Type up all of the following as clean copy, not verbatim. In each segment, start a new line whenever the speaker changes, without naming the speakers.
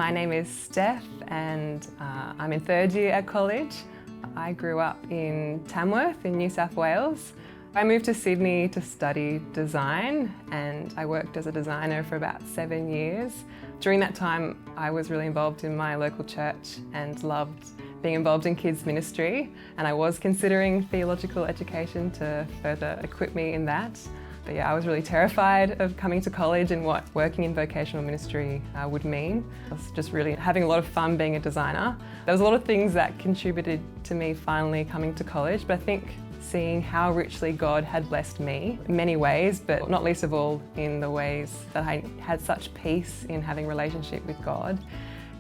My name is Steph and I'm in third year at college. I grew up in Tamworth in New South Wales. I moved to Sydney to study design and I worked as a designer for about 7 years. During that time I was really involved in my local church and loved being involved in kids ministry, and I was considering theological education to further equip me in that. But yeah, I was really terrified of coming to college and what working in vocational ministry would mean. I was just really having a lot of fun being a designer. There was a lot of things that contributed to me finally coming to college, but I think seeing how richly God had blessed me in many ways, but not least of all in the ways that I had such peace in having a relationship with God,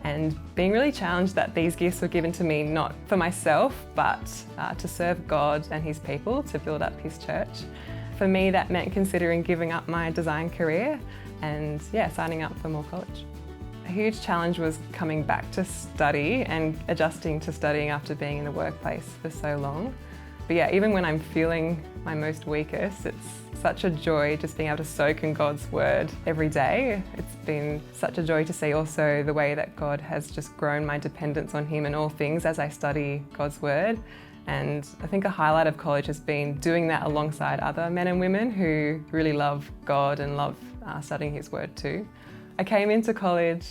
and being really challenged that these gifts were given to me not for myself, but to serve God and His people, to build up His church. For me, that meant considering giving up my design career and signing up for more college. A huge challenge was coming back to study and adjusting to studying after being in the workplace for so long. But yeah, even when I'm feeling my most weakest, it's such a joy just being able to soak in God's word every day. It's been such a joy to see also the way that God has just grown my dependence on Him in all things as I study God's word. And I think a highlight of college has been doing that alongside other men and women who really love God and love studying His word too. I came into college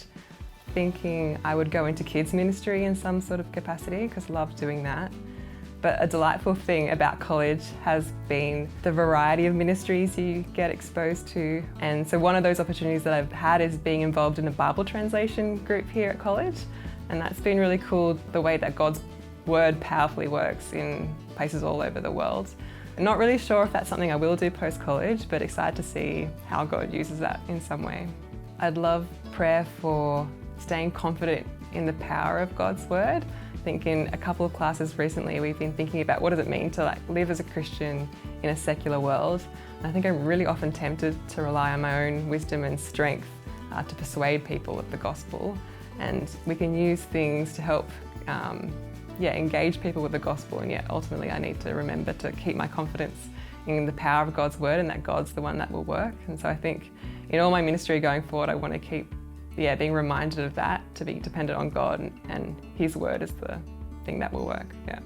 thinking I would go into kids ministry in some sort of capacity because I love doing that. But a delightful thing about college has been the variety of ministries you get exposed to. And so one of those opportunities that I've had is being involved in a Bible translation group here at college. And that's been really cool, the way that God's word powerfully works in places all over the world. I'm not really sure if that's something I will do post-college, but excited to see how God uses that in some way. I'd love prayer for staying confident in the power of God's word. I think in a couple of classes recently we've been thinking about what does it mean to live as a Christian in a secular world. And I think I'm really often tempted to rely on my own wisdom and strength to persuade people of the gospel. And we can use things to help engage people with the gospel, and yet ultimately I need to remember to keep my confidence in the power of God's word and that God's the one that will work. And so I think in all my ministry going forward I want to keep being reminded of that, to be dependent on God and His word is the thing that will work. Yeah.